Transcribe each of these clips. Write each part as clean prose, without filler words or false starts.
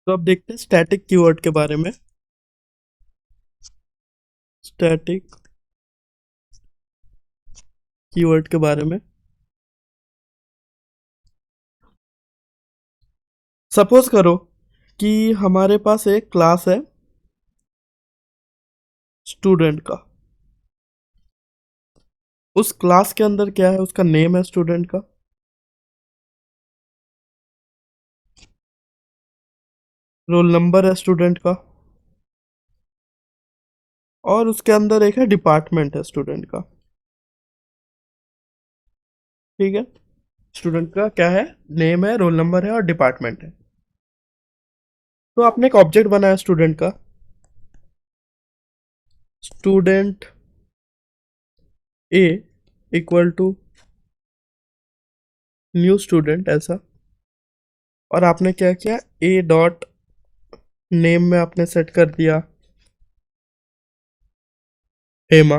तो अब देखते हैं स्टैटिक कीवर्ड के बारे में। स्टैटिक कीवर्ड के बारे में सपोज करो कि हमारे पास एक क्लास है स्टूडेंट का। उस क्लास के अंदर क्या है, उसका नेम है स्टूडेंट का, रोल नंबर है स्टूडेंट का, और उसके अंदर एक है डिपार्टमेंट है स्टूडेंट का। ठीक है, स्टूडेंट का क्या है, नेम है, रोल नंबर है और डिपार्टमेंट है। तो आपने एक ऑब्जेक्ट बनाया स्टूडेंट का, student a equal to new student ऐसा। और आपने क्या किया, ए डॉट नेम में आपने सेट कर दिया हेमा,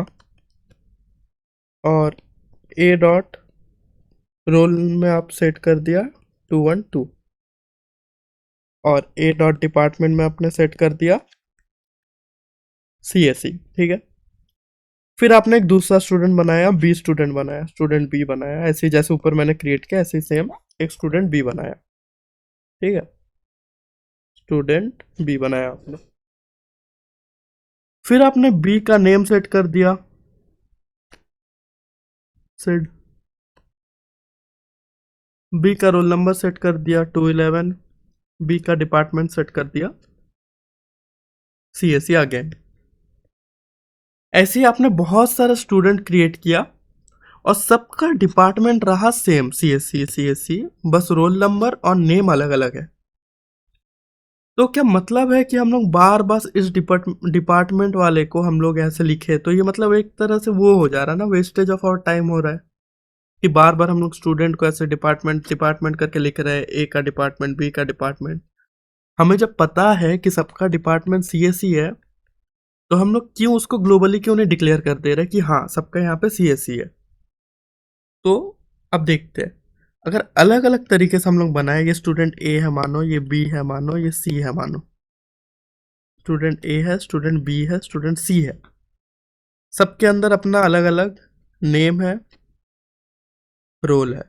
और ए डॉट रोल में आप सेट कर दिया 212, और ए डॉट डिपार्टमेंट में आपने सेट कर दिया CSE। ठीक है, फिर आपने एक दूसरा स्टूडेंट बनाया, बी स्टूडेंट बनाया, स्टूडेंट बी बनाया, ऐसे ही जैसे ऊपर मैंने क्रिएट किया ऐसे ही सेम एक स्टूडेंट बी बनाया। ठीक है, स्टूडेंट बी बनाया आपने। फिर आपने बी का नेम सेट कर दिया सिड, बी का रोल नंबर सेट कर दिया 211, बी का डिपार्टमेंट सेट कर दिया CSE अगेन। ऐसे ही आपने बहुत सारा स्टूडेंट क्रिएट किया और सबका डिपार्टमेंट रहा सेम, CSE, बस रोल नंबर और नेम अलग अलग है। तो क्या मतलब है कि हम लोग बार बार इस डिपार्टमेंट वाले को हम लोग ऐसे लिखे, तो ये मतलब एक तरह से वो हो जा रहा है ना, वेस्टेज ऑफ आवर टाइम हो रहा है कि बार बार हम लोग स्टूडेंट को ऐसे डिपार्टमेंट डिपार्टमेंट करके लिख रहे हैं, ए का डिपार्टमेंट, बी का डिपार्टमेंट। हमें जब पता है कि सबका डिपार्टमेंट CSE है, तो हम लोग क्यों उसको ग्लोबली क्यों नहीं डिक्लेयर कर दे रहे कि हाँ सबका यहाँ पे CSE है। तो अब देखते हैं, अगर अलग अलग तरीके से हम लोग बनाए, ये स्टूडेंट ए है मानो, ये बी है मानो, ये सी है मानो, स्टूडेंट ए है, स्टूडेंट बी है, स्टूडेंट सी है, सबके अंदर अपना अलग अलग नेम है, रोल है,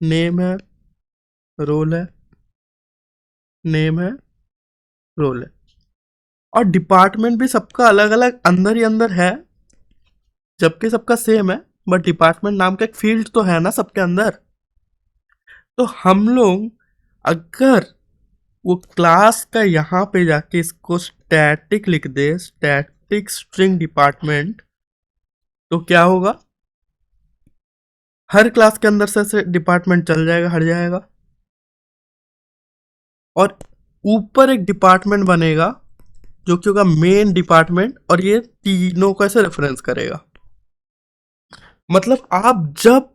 नेम है, रोल है, नेम है, रोल है, और डिपार्टमेंट भी सबका अलग अलग अंदर ही अंदर है, जबकि सबका सेम है, बट डिपार्टमेंट नाम का एक फील्ड तो है ना सबके अंदर। तो हम लोग अगर वो क्लास का यहाँ पे जाके इसको स्टैटिक लिख दे, स्टैटिक स्ट्रिंग डिपार्टमेंट, तो क्या होगा, हर क्लास के अंदर से डिपार्टमेंट चल जाएगा, हट जाएगा, और ऊपर एक डिपार्टमेंट बनेगा जो कि होगा मेन डिपार्टमेंट, और ये तीनों को ऐसे रेफरेंस करेगा। मतलब आप जब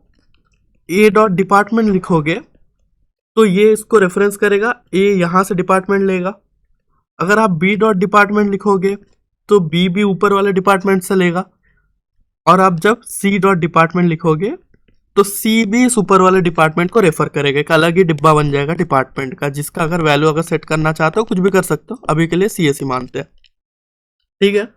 ए डॉट डिपार्टमेंट लिखोगे तो ये इसको रेफरेंस करेगा, ए यहां से डिपार्टमेंट लेगा। अगर आप बी डॉट डिपार्टमेंट लिखोगे तो बी भी ऊपर वाले डिपार्टमेंट से लेगा, और आप जब सी डॉट डिपार्टमेंट लिखोगे तो सी भी इस ऊपर वाले डिपार्टमेंट को रेफर करेगा, एक अलग ही डिब्बा बन जाएगा डिपार्टमेंट का, जिसका अगर वैल्यू अगर सेट करना चाहते हो कुछ भी कर सकते हो, अभी के लिए CSE मानते हैं। ठीक है,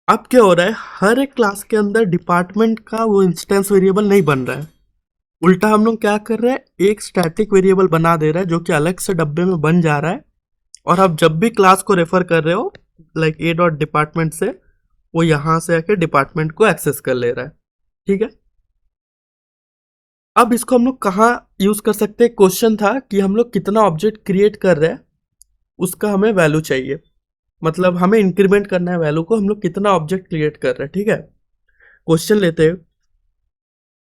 अब क्या हो रहा है, हर एक क्लास के अंदर डिपार्टमेंट का वो इंस्टेंस वेरिएबल नहीं बन रहा है, उल्टा हम लोग क्या कर रहे हैं, एक स्टैटिक वेरिएबल बना दे रहा है जो कि अलग से डब्बे में बन जा रहा है, और आप जब भी क्लास को रेफर कर रहे हो लाइक ए डॉट डिपार्टमेंट से, वो यहां से आके डिपार्टमेंट को एक्सेस कर ले रहा है। ठीक है, अब इसको हम लोग कहाँ यूज कर सकते हैं, क्वेश्चन था कि हम लोग कितना ऑब्जेक्ट क्रिएट कर रहे हैं उसका हमें वैल्यू चाहिए, मतलब हमें इंक्रीमेंट करना है वैल्यू को, हम लोग कितना ऑब्जेक्ट क्रिएट कर रहे हैं। ठीक है, क्वेश्चन लेते हैं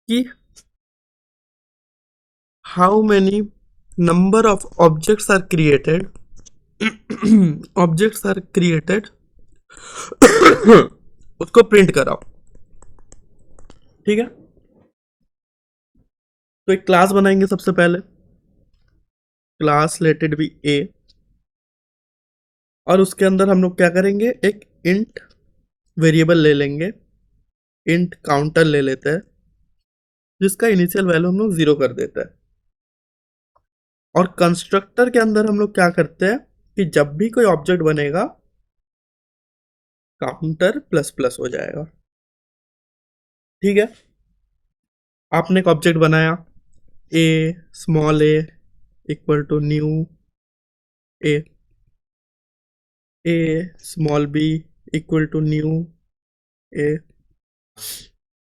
कि how many number of objects are created, objects are created, उसको प्रिंट कराओ। ठीक है, तो एक क्लास बनाएंगे सबसे पहले, क्लास लेटेड बी ए, और उसके अंदर हम लोग क्या करेंगे, एक इंट वेरिएबल ले लेंगे, इंट काउंटर ले लेते हैं, जिसका इनिशियल वैल्यू हम लोग 0 कर देते हैं, और कंस्ट्रक्टर के अंदर हम लोग क्या करते हैं कि जब भी कोई ऑब्जेक्ट बनेगा काउंटर प्लस प्लस हो जाएगा। ठीक है, आपने एक ऑब्जेक्ट बनाया a small a equal to new A, a small b equal to new A,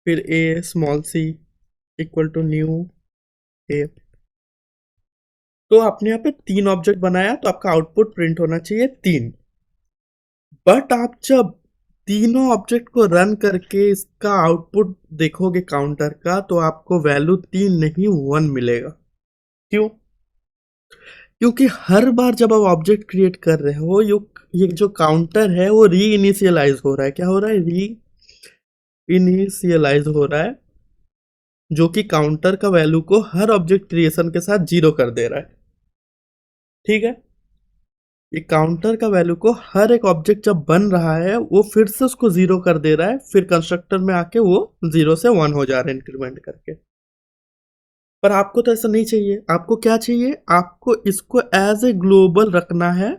फिर a small c equal to new A. तो आपने यहाँ पे 3 ऑब्जेक्ट बनाया तो आपका आउटपुट प्रिंट होना चाहिए 3। बट आप जब तीनों ऑब्जेक्ट को रन करके इसका आउटपुट देखोगे काउंटर का, तो आपको वैल्यू 3 नहीं 1 मिलेगा। क्यों? क्योंकि हर बार जब आप ऑब्जेक्ट क्रिएट कर रहे हो ये जो काउंटर है वो री इनिशियलाइज हो रहा है। क्या हो रहा है? री इनिशियलाइज हो रहा है, जो कि काउंटर का वैल्यू को हर ऑब्जेक्ट क्रिएशन के साथ 0 कर दे रहा है। ठीक है, ये काउंटर का वैल्यू को हर एक ऑब्जेक्ट जब बन रहा है वो फिर से उसको 0 कर दे रहा है, फिर कंस्ट्रक्टर में आके वो 0 से 1 हो जा रहा है इंक्रीमेंट करके। पर आपको तो ऐसा नहीं चाहिए। आपको क्या चाहिए? आपको इसको एज ए ग्लोबल रखना है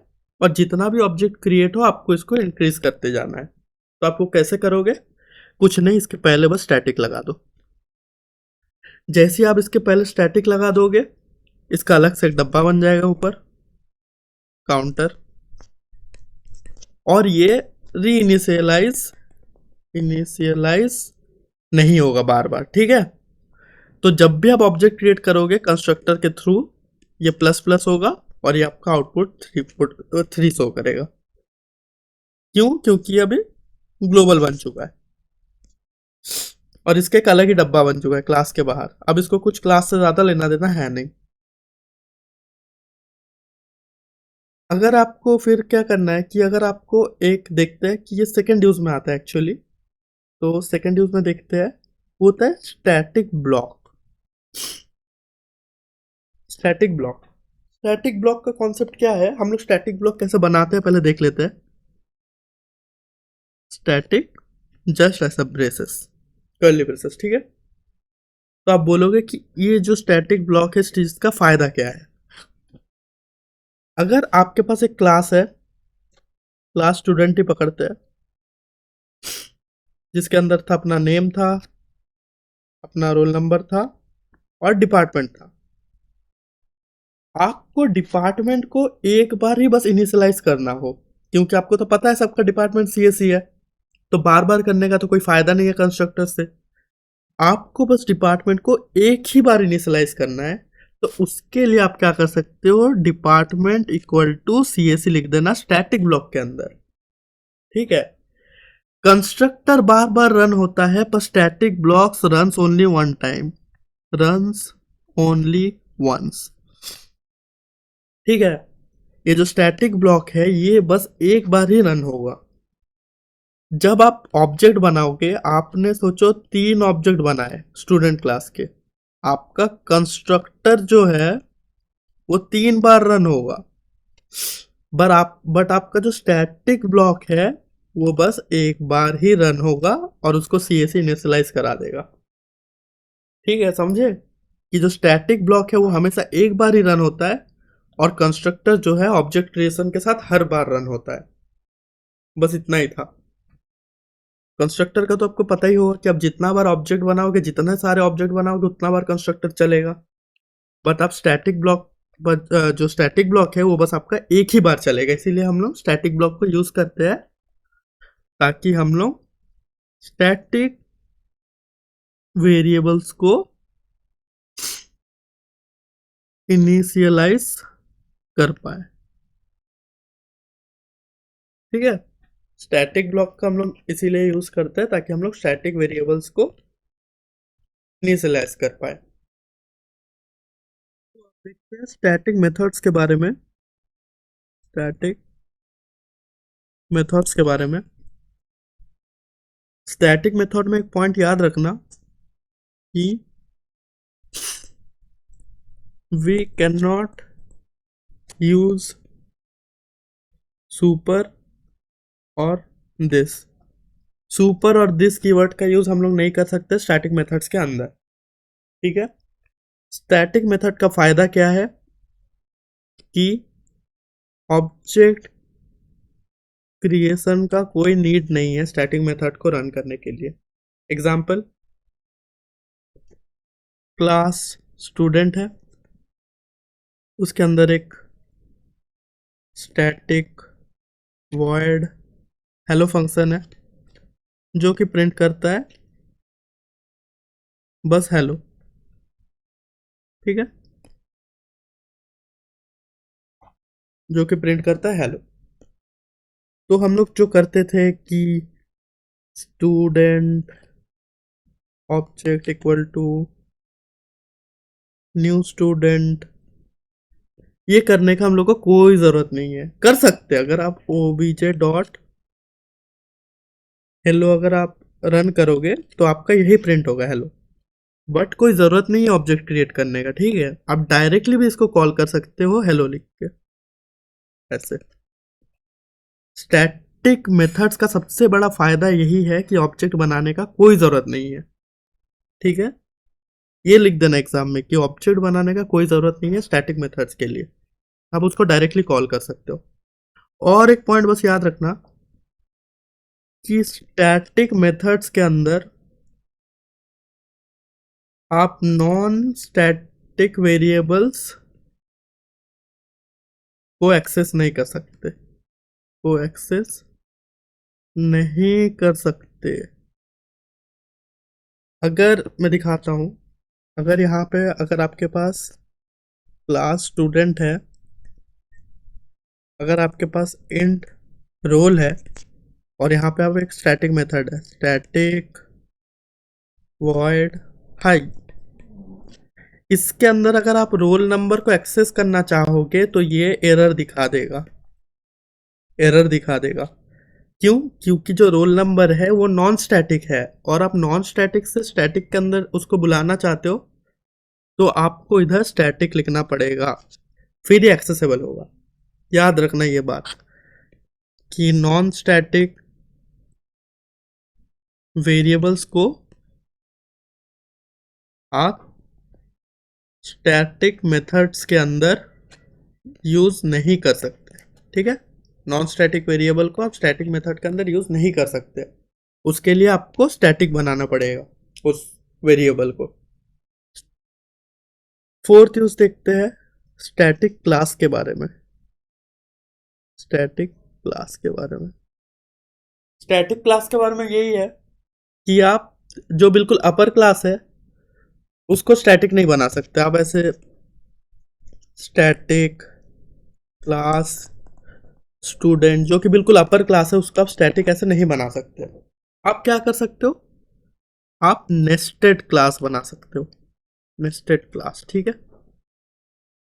और जितना भी ऑब्जेक्ट क्रिएट हो आपको इसको इंक्रीज करते जाना है। तो आपको कैसे करोगे? कुछ नहीं, इसके पहले बस स्टैटिक लगा दो। जैसे आप इसके पहले स्टैटिक लगा दोगे, इसका अलग से एक डब्बा बन जाएगा ऊपर काउंटर, और ये री इनिशियलाइज नहीं होगा बार बार। ठीक है, तो जब भी आप ऑब्जेक्ट क्रिएट करोगे कंस्ट्रक्टर के थ्रू, ये प्लस प्लस होगा और ये आपका आउटपुट 3 शो करेगा। क्यों? क्योंकि अभी ग्लोबल बन चुका है और इसके एक अलग ही डब्बा बन चुका है क्लास के बाहर। अब इसको कुछ क्लास से ज्यादा लेना देना है नहीं। अगर आपको फिर क्या करना है कि अगर आपको एक देखते हैं कि ये सेकेंड यूज में आता है एक्चुअली, तो सेकेंड यूज में देखते हैं वो होता है static block. Static block, static block का कॉन्सेप्ट क्या है? हम लोग स्टैटिक ब्लॉक कैसे बनाते हैं पहले देख लेते हैं। स्टैटिक जस्ट ऐसा ब्रेसेस, कर्ली ब्रेसेस। ठीक है, तो आप बोलोगे कि ये जो स्टैटिक ब्लॉक है इस चीज का फायदा क्या है? अगर आपके पास एक क्लास है, क्लास स्टूडेंट ही पकड़ते हैं, जिसके अंदर था अपना नेम था, अपना रोल नंबर था और डिपार्टमेंट था। आपको डिपार्टमेंट को एक बार ही बस इनिशियलाइज करना हो, क्योंकि आपको तो पता है सबका डिपार्टमेंट सीएससी है, तो बार बार करने का तो कोई फायदा नहीं है कंस्ट्रक्टर से। आपको बस डिपार्टमेंट को एक ही बार इनिशियलाइज करना है। तो उसके लिए आप क्या कर सकते हो? डिपार्टमेंट इक्वल टू सीएससी लिख देना स्टैटिक ब्लॉक के अंदर। ठीक है, कंस्ट्रक्टर बार बार रन होता है पर static blocks runs only one time, runs only once. ठीक है, ये जो स्टैटिक ब्लॉक है ये बस एक बार ही रन होगा। जब आप ऑब्जेक्ट बनाओगे, आपने सोचो 3 ऑब्जेक्ट बनाए स्टूडेंट क्लास के, आपका कंस्ट्रक्टर जो है वो 3 बार रन होगा। बट आपका जो स्टैटिक ब्लॉक है वो बस एक बार ही रन होगा और उसको सीएससी इनिशियलाइज करा देगा। ठीक है, समझे कि जो स्टैटिक ब्लॉक है वो हमेशा एक बार ही रन होता है और कंस्ट्रक्टर जो है ऑब्जेक्ट क्रिएशन के साथ हर बार रन होता है। बस इतना ही था। कंस्ट्रक्टर का तो आपको पता ही होगा कि आप जितना बार ऑब्जेक्ट बनाओगे, जितने सारे ऑब्जेक्ट बनाओगे उतना बार कंस्ट्रक्टर चलेगा। बट आप स्टैटिक ब्लॉक, जो स्टैटिक ब्लॉक है वो बस आपका एक ही बार चलेगा। इसीलिए हम लोग स्टैटिक ब्लॉक को यूज करते हैं ताकि हम लोग स्टैटिक वेरिएबल्स को इनिशियलाइज कर पाए। ठीक है, स्टैटिक ब्लॉक का हम लोग इसीलिए यूज करते हैं ताकि हम लोग स्टैटिक वेरिएबल्स को इनिशियलाइज कर पाए। देखते हैं स्टैटिक मेथड्स के बारे में। स्टैटिक मेथड्स के बारे में, स्टैटिक मेथड में एक पॉइंट याद रखना कि we can not use super और दिस। सुपर और दिस कीवर्ड का यूज हम लोग नहीं कर सकते स्टैटिक मेथड्स के अंदर। ठीक है, स्टैटिक मेथड का फायदा क्या है? कि ऑब्जेक्ट क्रिएशन का कोई नीड नहीं है स्टैटिक मेथड को रन करने के लिए। एग्जाम्पल, क्लास स्टूडेंट है, उसके अंदर एक स्टैटिक वॉइड हेलो फंक्शन है जो कि प्रिंट करता है बस हेलो। ठीक है, जो कि प्रिंट करता है हेलो। तो हम लोग जो करते थे कि student object equal to new student, ये करने का हम लोग को कोई जरूरत नहीं है। कर सकते हैं अगर आप obj डॉट हेलो अगर आप रन करोगे तो आपका यही प्रिंट होगा हेलो, बट कोई जरूरत नहीं है ऑब्जेक्ट क्रिएट करने का। ठीक है, आप डायरेक्टली भी इसको कॉल कर सकते हो हेलो लिख के ऐसे। स्टैटिक मेथड्स का सबसे बड़ा फायदा यही है कि ऑब्जेक्ट बनाने का कोई जरूरत नहीं है। ठीक है, ये लिख देना एग्जाम में कि ऑब्जेक्ट बनाने का कोई जरूरत नहीं है स्टैटिक मेथड्स के लिए, आप उसको डायरेक्टली कॉल कर सकते हो। और एक पॉइंट बस याद रखना कि स्टैटिक मेथड्स के अंदर आप नॉन स्टैटिक वेरिएबल्स को एक्सेस नहीं कर सकते, को एक्सेस नहीं कर सकते। अगर मैं दिखाता हूं, अगर यहाँ पे अगर आपके पास क्लास स्टूडेंट है, अगर आपके पास इंट रोल है और यहाँ पे आप एक स्टैटिक मेथड है स्टैटिक वॉइड हाई, इसके अंदर अगर आप रोल नंबर को एक्सेस करना चाहोगे तो ये एरर दिखा देगा, एरर दिखा देगा। क्यों? क्योंकि जो रोल नंबर है वो नॉन स्टैटिक है और आप नॉन स्टैटिक से स्टैटिक के अंदर उसको बुलाना चाहते हो तो आपको इधर स्टैटिक लिखना पड़ेगा, फिर ये एक्सेसिबल होगा। याद रखना ये बात कि नॉन स्टैटिक वेरिएबल्स को आप स्टैटिक मेथड्स के अंदर यूज नहीं कर सकते। ठीक है, नॉन स्टैटिक वेरिएबल को आप स्टैटिक मेथड के अंदर यूज नहीं कर सकते, उसके लिए आपको स्टैटिक बनाना पड़ेगा उस वेरिएबल को। फोर्थ यूज देखते हैं स्टैटिक क्लास के बारे में। स्टैटिक क्लास के बारे में, स्टैटिक क्लास के बारे में यही है कि आप जो बिल्कुल अपर क्लास है उसको स्टैटिक नहीं बना सकते। आप ऐसे स्टैटिक क्लास स्टूडेंट जो कि बिल्कुल अपर क्लास है उसका आप स्टैटिक ऐसे नहीं बना सकते। आप क्या कर सकते हो, आप नेस्टेड क्लास बना सकते हो, नेस्टेड क्लास। ठीक है,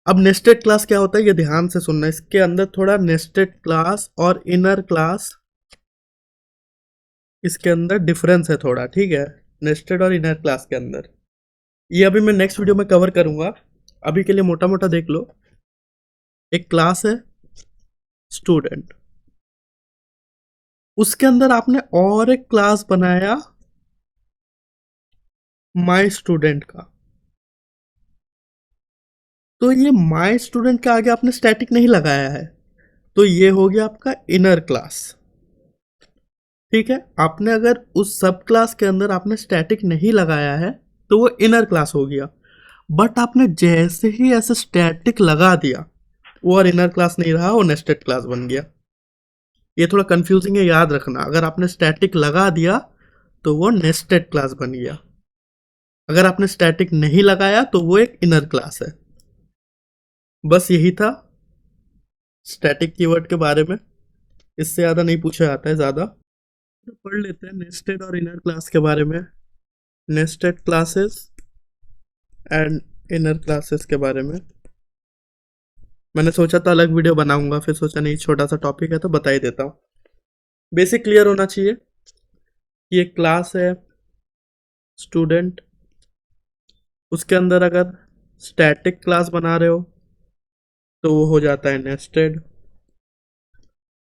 अब नेस्टेड क्लास क्या होता है ये ध्यान से सुनना, इसके अंदर थोड़ा नेस्टेड क्लास और इनर क्लास, इसके अंदर डिफरेंस है थोड़ा। ठीक है, नेस्टेड और इनर क्लास के अंदर, ये अभी मैं नेक्स्ट वीडियो में कवर करूंगा, अभी के लिए मोटा मोटा देख लो। एक क्लास है स्टूडेंट, उसके अंदर आपने और एक क्लास बनाया माय स्टूडेंट का, तो ये माय स्टूडेंट के आगे आपने स्टैटिक नहीं लगाया है, तो ये हो गया आपका इनर क्लास। ठीक है, आपने अगर उस सब क्लास के अंदर आपने स्टैटिक नहीं लगाया है तो वो इनर क्लास हो गया, बट आपने जैसे ही ऐसे स्टैटिक लगा दिया वो और इनर क्लास नहीं रहा, वो नेस्टेड क्लास बन गया। ये थोड़ा कंफ्यूजिंग है, याद रखना। अगर आपने स्टैटिक लगा दिया तो वो नेस्टेड क्लास बन गया, अगर आपने स्टैटिक नहीं लगाया तो वो एक इनर क्लास है। बस यही था स्टैटिक कीवर्ड के बारे में, इससे ज़्यादा नहीं पूछा जाता है ज़्यादा। तो पढ़ लेते हैं नेस्टेड और इनर क्लास के बारे में, nested classes and inner classes के बारे में। मैंने सोचा था अलग वीडियो बनाऊंगा, फिर सोचा नहीं छोटा सा टॉपिक है तो बता ही देता हूँ। बेसिक क्लियर होना चाहिए कि एक क्लास है स्टूडेंट, उसके अंदर अगर स्टैटिक क्लास बना रहे हो तो वो हो जाता है नेस्टेड,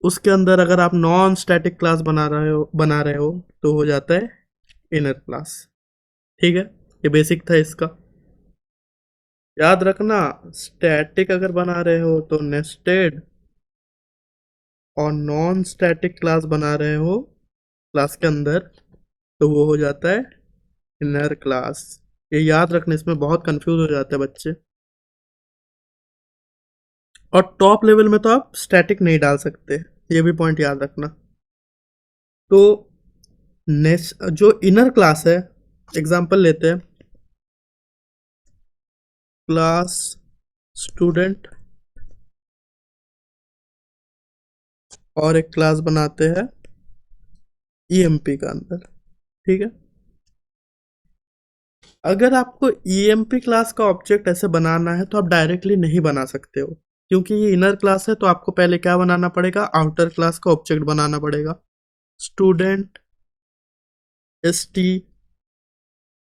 उसके अंदर अगर आप नॉन स्टैटिक क्लास बना रहे हो तो हो जाता है इनर क्लास। ठीक है, ये बेसिक था इसका। याद रखना, स्टैटिक अगर बना रहे हो तो नेस्टेड, और नॉन स्टैटिक क्लास बना रहे हो क्लास के अंदर तो वो हो जाता है इनर क्लास। ये याद रखना, इसमें बहुत कंफ्यूज हो जाते हैं बच्चे। और टॉप लेवल में तो आप स्टैटिक नहीं डाल सकते, ये भी पॉइंट याद रखना। तो जो इनर क्लास है, एग्जांपल लेते हैं, क्लास स्टूडेंट, और एक क्लास बनाते हैं ईएमपी का अंदर, ठीक है। अगर आपको ईएमपी क्लास का ऑब्जेक्ट ऐसे बनाना है तो आप डायरेक्टली नहीं बना सकते हो, क्योंकि ये इनर क्लास है। तो आपको पहले क्या बनाना पड़ेगा, आउटर क्लास का ऑब्जेक्ट बनाना पड़ेगा। Student S T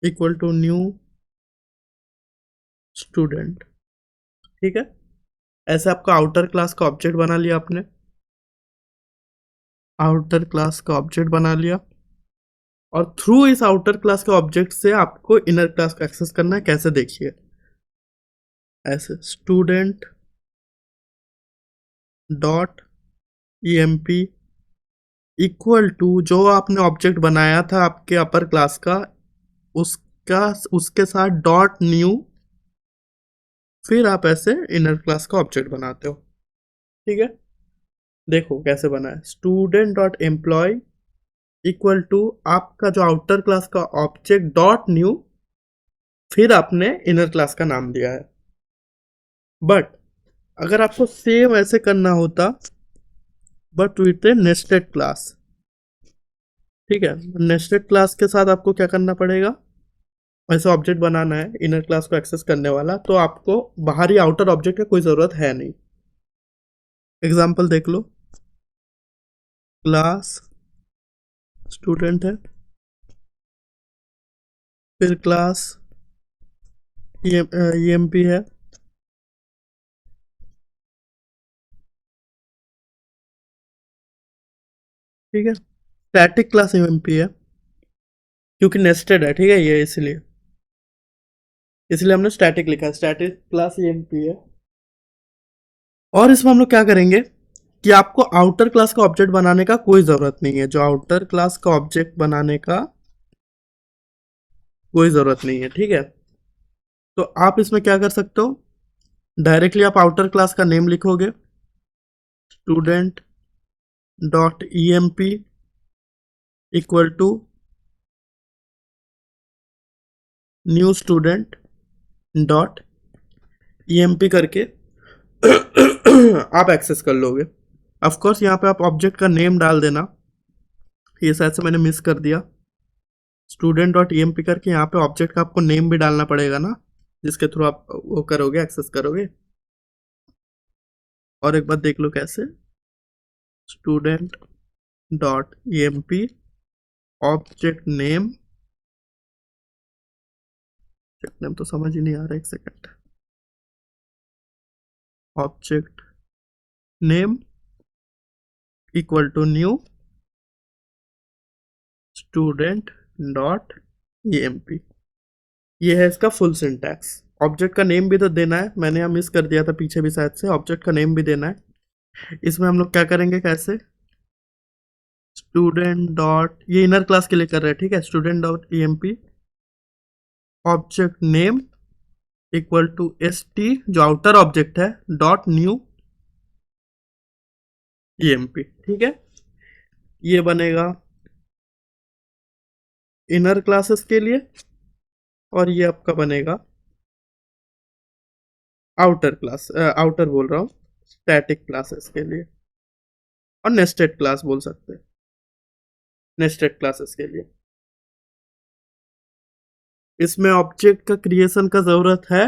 equal to new student, ठीक है। ऐसे आपका आउटर क्लास का ऑब्जेक्ट बना लिया आपने, आउटर क्लास का ऑब्जेक्ट बना लिया। और थ्रू इस आउटर क्लास के ऑब्जेक्ट से आपको इनर क्लास को एक्सेस करना है। कैसे, देखिए, ऐसे student dot EMP equal to जो आपने ऑब्जेक्ट बनाया था आपके अपर क्लास का, उसका उसके साथ डॉट न्यू, फिर आप ऐसे इनर क्लास का ऑब्जेक्ट बनाते हो, ठीक है। देखो कैसे बना है, student dot employ equal to आपका जो आउटर क्लास का ऑब्जेक्ट डॉट न्यू, फिर आपने इनर क्लास का नाम दिया है। बट अगर आपको सेम ऐसे करना होता, but with A nested class, ठीक है। नेस्टेड क्लास के साथ आपको क्या करना पड़ेगा, ऐसा ऑब्जेक्ट बनाना है इनर क्लास को एक्सेस करने वाला, तो आपको बाहरी आउटर ऑब्जेक्ट की कोई ज़रूरत है नहीं। एग्जाम्पल देख लो, क्लास स्टूडेंट है, फिर क्लास ईएमपी है, ठीक है। स्टैटिक क्लास ईएमपी है क्योंकि नेस्टेड है, ठीक है, ये इसलिए इसलिए हमने स्टैटिक लिखा है, स्टैटिक क्लास ईएमपी है। और इसमें हम लोग क्या करेंगे कि आपको आउटर क्लास का ऑब्जेक्ट बनाने का कोई ज़रूरत नहीं है, जो आउटर क्लास का ऑब्जेक्ट बनाने का कोई ज़रूरत नहीं है, ठीक है। तो आप इसमें क्या कर सकते हो, डायरेक्टली आप आउटर क्लास का नेम लिखोगे, student dot E M P equal to new student dot E M P करके आप एक्सेस कर लोगे। ऑफ कोर्स यहाँ पे आप ऑब्जेक्ट का नेम डाल देना, ये शायद से मैंने मिस कर दिया। Student dot E M P करके यहाँ पे ऑब्जेक्ट का आपको नेम भी डालना पड़ेगा ना, जिसके थ्रू आप वो करोगे, एक्सेस करोगे। और एक बार देख लो कैसे, student dot E M P object name, object name तो समझ ही नहीं आ रहा, एक second, object name equal to new student dot E M P. ये है इसका फुल सिंटैक्स। ऑब्जेक्ट का नेम भी तो देना है, मैंने यहाँ मिस कर दिया था पीछे भी शायद से, ऑब्जेक्ट का नेम भी देना है। इसमें हम लोग क्या करेंगे, कैसे, स्टूडेंट डॉट, ये इनर क्लास के लिए कर रहे हैं, ठीक है, student dot E M P object name equal to S T जो आउटर ऑब्जेक्ट है dot new E M P, ठीक है। ये बनेगा इनर क्लासेस के लिए, और ये आपका बनेगा आउटर क्लास, आउटर बोल रहा हूँ, स्टैटिक क्लासेस के लिए, और नेस्टेड क्लास बोल सकते हैं, नेस्टेड क्लासेस के लिए। इसमें ऑब्जेक्ट का क्रिएशन का ज़रूरत है,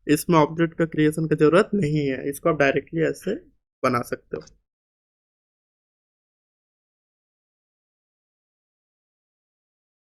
इसमें ऑब्जेक्ट का क्रिएशन की ज़रूरत नहीं है, इसको आप डायरेक्टली ऐसे बना सकते हो।